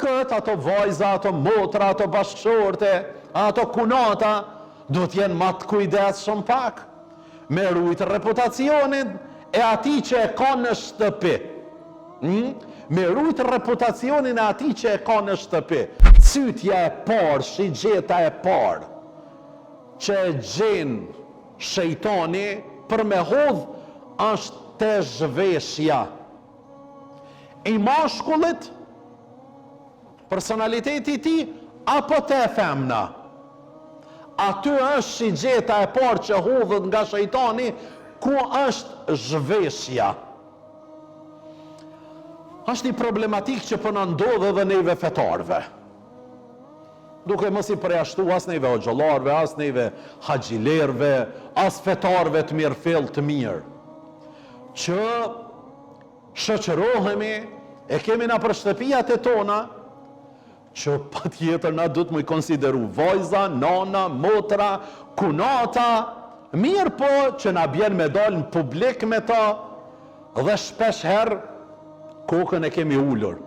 Këtë ato vajza, ato motra, ato bashkëshorte, ato kunata, do t'jenë ma të kujdesshëm pak, me rujtë reputacionin e ati që e ka në shtëpi. Me rujtë reputacionin e ati që e ka në shtëpi. Cytja e parë, shigjeta e parë, që e gjenë shejtani për me hodh, është të zhveshja. I mashkullit, personaliteti ti, apo të e femna. Aty është shigjeta e parë që hodhët nga shejtani, ku është zhveshja. Është një problematik që po na ndodh edhe neve fetarve. Duke mos i përjashtu as neve hoxhallarve, as neve haxhilerve, as fetarve të mirëfill të mirë. Që shoqërohemi, e kemi na për shtëpijat e tona, që patjetër na duhet më i konsideru vajza, nana, motra, kunata, mirë po që na bjen me dalë në publik me ta, dhe shpesh herë kokën e kemi ullur.